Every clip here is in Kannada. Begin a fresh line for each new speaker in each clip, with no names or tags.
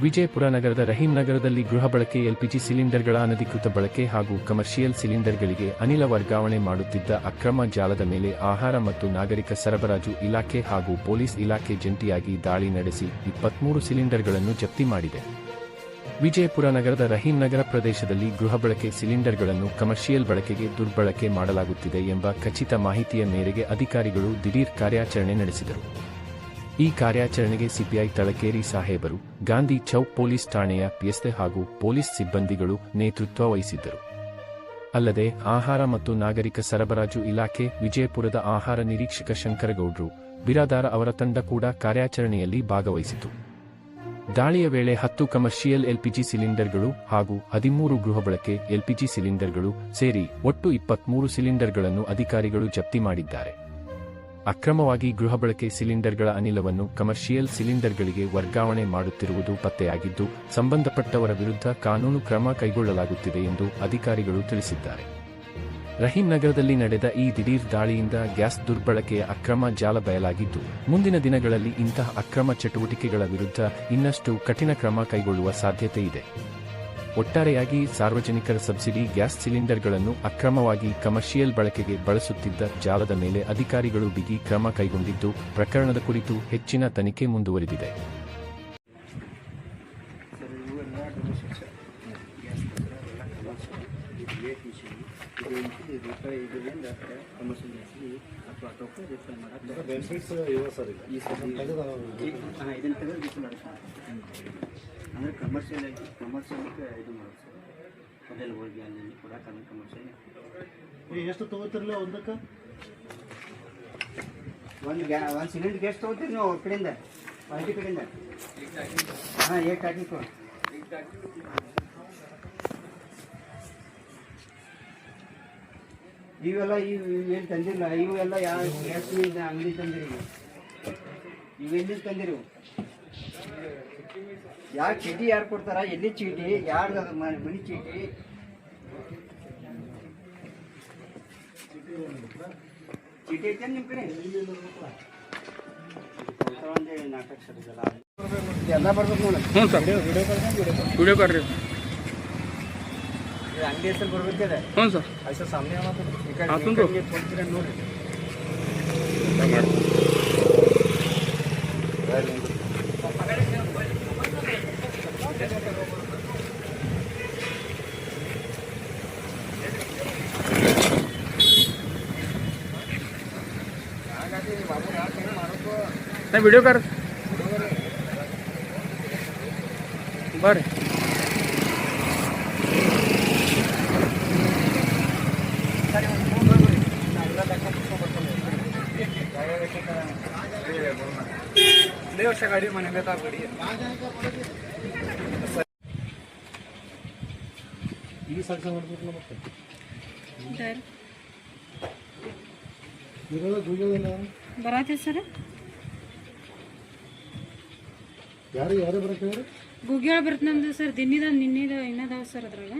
ವಿಜಯಪುರ ನಗರದ ರಹೀಂ ನಗರದಲ್ಲಿ ಗೃಹ ಬಳಕೆ ಎಲ್ಪಿಜಿ ಸಿಲಿಂಡರ್ಗಳ ಅನಧಿಕೃತ ಬಳಕೆ ಹಾಗೂ ಕಮರ್ಷಿಯಲ್ ಸಿಲಿಂಡರ್ಗಳಿಗೆ ಅನಿಲ ವರ್ಗಾವಣೆ ಮಾಡುತ್ತಿದ್ದ ಅಕ್ರಮ ಜಾಲದ ಮೇಲೆ ಆಹಾರ ಮತ್ತು ನಾಗರಿಕ ಸರಬರಾಜು ಇಲಾಖೆ ಹಾಗೂ ಪೊಲೀಸ್ ಇಲಾಖೆ ಜಂಟಿಯಾಗಿ ದಾಳಿ ನಡೆಸಿ 23 ಸಿಲಿಂಡರ್ಗಳನ್ನು ಜಪ್ತಿ ಮಾಡಿದೆ. ವಿಜಯಪುರ ನಗರದ ರಹೀಂ ನಗರ ಪ್ರದೇಶದಲ್ಲಿ ಗೃಹ ಬಳಕೆ ಸಿಲಿಂಡರ್ಗಳನ್ನು ಕಮರ್ಷಿಯಲ್ ಬಳಕೆಗೆ ದುರ್ಬಳಕೆ ಮಾಡಲಾಗುತ್ತಿದೆ ಎಂಬ ಖಚಿತ ಮಾಹಿತಿಯ ಮೇರೆಗೆ ಅಧಿಕಾರಿಗಳು ದಿಢೀರ್ ಕಾರ್ಯಾಚರಣೆ ನಡೆಸಿದರು. ಈ ಕಾರ್ಯಾಚರಣೆಗೆ ಸಿಪಿಐ ತಳಕೇರಿ ಸಾಹೇಬರು, ಗಾಂಧಿ ಚೌಕ್ ಪೊಲೀಸ್ ಠಾಣೆಯ ಪಿಎಸ್ಐ ಹಾಗೂ ಪೊಲೀಸ್ ಸಿಬ್ಬಂದಿಗಳು ನೇತೃತ್ವ ವಹಿಸಿದ್ದರು. ಅಲ್ಲದೆ ಆಹಾರ ಮತ್ತು ನಾಗರಿಕ ಸರಬರಾಜು ಇಲಾಖೆ, ವಿಜಯಪುರದ ಆಹಾರ ನಿರೀಕ್ಷಕ ಶಂಕರಗೌಡ್ರು, ಬಿರಾದಾರ ಅವರ ತಂಡ ಕೂಡ ಕಾರ್ಯಾಚರಣೆಯಲ್ಲಿ ಭಾಗವಹಿಸಿತು. ದಾಳಿಯ ವೇಳೆ 10 ಕಮರ್ಷಿಯಲ್ ಎಲ್ಪಿಜಿ ಸಿಲಿಂಡರ್ಗಳು ಹಾಗೂ 13 ಗೃಹ ಬಳಕೆ ಎಲ್ಪಿಜಿ ಸಿಲಿಂಡರ್ಗಳು ಸೇರಿ ಒಟ್ಟು 23 ಸಿಲಿಂಡರ್ಗಳನ್ನು ಅಧಿಕಾರಿಗಳು ಜಪ್ತಿ ಮಾಡಿದ್ದಾರೆ. ಅಕ್ರಮವಾಗಿ ಗೃಹ ಬಳಕೆ ಸಿಲಿಂಡರ್ಗಳ ಅನಿಲವನ್ನು ಕಮರ್ಷಿಯಲ್ ಸಿಲಿಂಡರ್ಗಳಿಗೆ ವರ್ಗಾವಣೆ ಮಾಡುತ್ತಿರುವುದು ಪತ್ತೆಯಾಗಿದ್ದು, ಸಂಬಂಧಪಟ್ಟವರ ವಿರುದ್ಧ ಕಾನೂನು ಕ್ರಮ ಕೈಗೊಳ್ಳಲಾಗುತ್ತಿದೆ ಎಂದು ಅಧಿಕಾರಿಗಳು ತಿಳಿಸಿದ್ದಾರೆ. ರಹೀಂ ನಗರದಲ್ಲಿ ನಡೆದ ಈ ದಿಢೀರ್ ದಾಳಿಯಿಂದ ಗ್ಯಾಸ್ ದುರ್ಬಳಕೆಯ ಅಕ್ರಮ ಜಾಲ ಬಯಲಾಗಿದ್ದು, ಮುಂದಿನ ದಿನಗಳಲ್ಲಿ ಇಂತಹ ಅಕ್ರಮ ಚಟುವಟಿಕೆಗಳ ವಿರುದ್ಧ ಇನ್ನಷ್ಟು ಕಠಿಣ ಕ್ರಮ ಕೈಗೊಳ್ಳುವ ಸಾಧ್ಯತೆ ಇದೆ. ಒಟ್ಟಾರೆಯಾಗಿ ಸಾರ್ವಜನಿಕರ ಸಬ್ಸಿಡಿ ಗ್ಯಾಸ್ ಸಿಲಿಂಡರ್ಗಳನ್ನು ಅಕ್ರಮವಾಗಿ ಕಮರ್ಷಿಯಲ್ ಬಳಕೆಗೆ ಬಳಸುತ್ತಿದ್ದ ಜಾಲದ ಮೇಲೆ ಅಧಿಕಾರಿಗಳು ಬಿಗಿ ಕ್ರಮ ಕೈಗೊಂಡಿದ್ದು, ಪ್ರಕರಣದ ಕುರಿತು ಹೆಚ್ಚಿನ ತನಿಖೆ ಮುಂದುವರಿದಿದೆ.
ಅಂದರೆ ಕಮರ್ಷಿಯಲ್ ಇದು ಮಾಡೋದು ಸರ್. ಹೋಟೆಲ್ಗಳಿಗೆ ಅಲ್ಲಿ ಕೂಡ ಕಮರ್ಷಿಯಲ್
ಎಷ್ಟು ತೊಗೋತಿರಲ್ಲ ಒಂದಕ್ಕೆ?
ಒಂದು ಸಿಲಿಂಡರ್ಗೆ ಎಷ್ಟು ತೊಗೋತೀರಿ ನೀವು ಅವ್ರ ಕಡೆಯಿಂದ, ಕ್ವಾಲಿಟಿ ಕಡೆಯಿಂದ? ಹಾಂ, ಏಟ್ ಹಾಕಿತ್ತು ಇವೆಲ್ಲ ಏನು ತಂದಿರಲ್ಲ, ಇವೆಲ್ಲ ಯಾವ ಗ್ಯಾಸ್ ಅಂಗಡಿ ತಂದಿರಿ? ಇವೆಲ್ಲಿ ತಂದಿರಿ? ಯಾರು ಚೀಟಿ ಯಾರು ಕೊಡ್ತಾರ? ಎಲ್ಲಿ ಚೀಟಿ? ಯಾರ್ದು ಅದು ಮನಿ ಚೀಟಿ? ಚೀಟಿ ಐತೆ ನಿಮ್ಮ ಕಡೆ? ನಾಟಕ ಸರ್ ಎಲ್ಲ ಬರ್ಬೇಕು ನೋಡಿ.
ಹ್ಞೂ ಸರ್, ವಿಡಿಯೋ ಕಾರ್ರಿ
ಅಂಗಡಿ ಹೆಸರು ಬರ್ಬೇಕಿದೆ.
ಹ್ಞೂ ಸರ್,
ಐಸಾ ಸಾಮನೆ ನೋಡಿ.
नाही व्हिडिओ कर बरं. लय वर्ष गाडी म्हणाले तर गाडी ಈ ಸಾಕ್ಷಿ ಮಾಡ್ಬಿಟ್ಲ ಮತ್ತೆ ಇರೋದು ದುಡಿಯೋದಿಲ್ಲ
ಬರಾತೆ ಸರ್.
ಯಾರು ಬರಕ್ಕೆ
ಗೂಗ್ಯಾಳ ಬರುತ್ತೆ ನಮ್ದು ಸರ್. ನಿನ್ನೆದ ಇನ್ನದಾವ ಸರ್ ಅದ್ರಾಗ.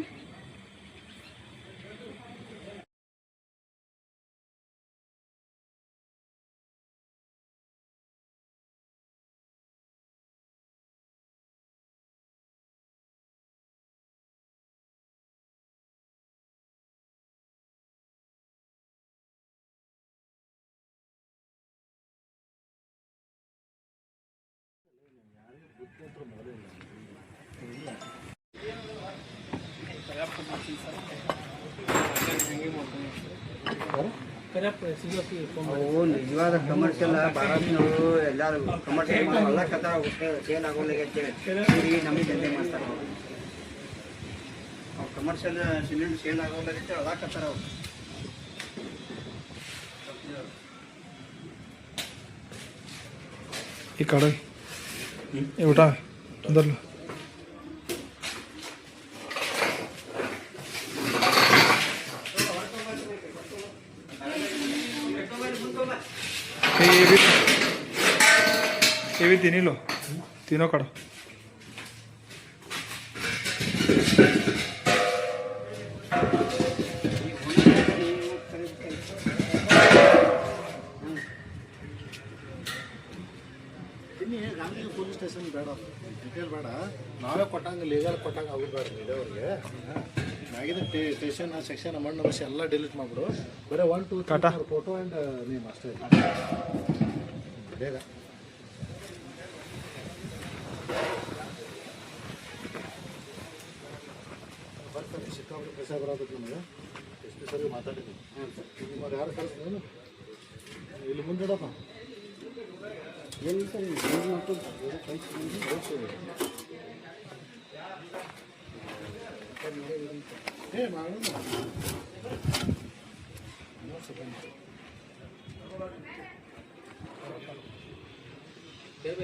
ಅವು ನಿಜವಾದ ಕಮರ್ಷಿಯಲ್ ಭಾರತನವರು ಎಲ್ಲರೂ ಕಮರ್ಷಿಯಲ್ ಎಲ್ಲ ಕಥೆ ಸೇಲ್ ಆಗೋಲಾಗೈತೆ. ನಮಗೆ ದಂಧೆ ಮಾಡ್ತಾರೆ ಅವ್ರು. ಕಮರ್ಷಿಯಲ್ ಸಿಲಿಂಡರ್ ಸೇಲ್ ಆಗೋಲಾಗೈತೆ ಎಲ್ಲ ಕತ್ತಾರ ಅವ್ರು.
ಈ ಕಡೆ ಊಟ ಅಂದರ್ಲ ये भी तीन ही लो, तीनों काढ़ो.
ಬನ್ನಿ ಗಾಂಧಿ ಪೊಲೀಸ್ ಸ್ಟೇಷನ್ ಬೇಡ ಡಿಟೇಲ್ ಬೇಡ ನಾವೇ ಕೊಟ್ಟಂಗೆ ಲೀಗಲ್ ಕೊಟ್ಟಂಗೆ ಅವ್ರು ಬೇಡ ಇದೇವ್ರಿಗೆ ಮ್ಯಾಗಿನ ಸ್ಟೇಷನ್ ಸೆಕ್ಷನ್ ಅಮೌಂಟ್ ನಂಬರ್ಸ್ ಎಲ್ಲ ಡಿಲೀಟ್ ಮಾಡಿಬಿಡು ಬರೀ 1 2 3 ಫೋಟೋ ಆ್ಯಂಡ್ ನೇಮ್ ಅಷ್ಟೇ ಬೇಗ ಬರ್ತಾರೆ ಸಿಕ್ಕಾಪಟ್ಟೆ ಪೈಸೆ ಬರೋದಕ್ಕೆ ನಮಗೆ ಎಷ್ಟು ಸರಿ ಮಾತಾಡಿದ್ದೀನಿ ನಿಮ್ಮವ್ರು ಯಾರು ಕಳಿಸ್ತೀನಿ ಇಲ್ಲಿ ಮುಂದಿಡಪ್ಪ
ಎಲ್ಲಿ ಸರ್ ಕಳಿಸ್ತೀನಿ
ಏ ಮಾಡೋಣ
ಬೇಗ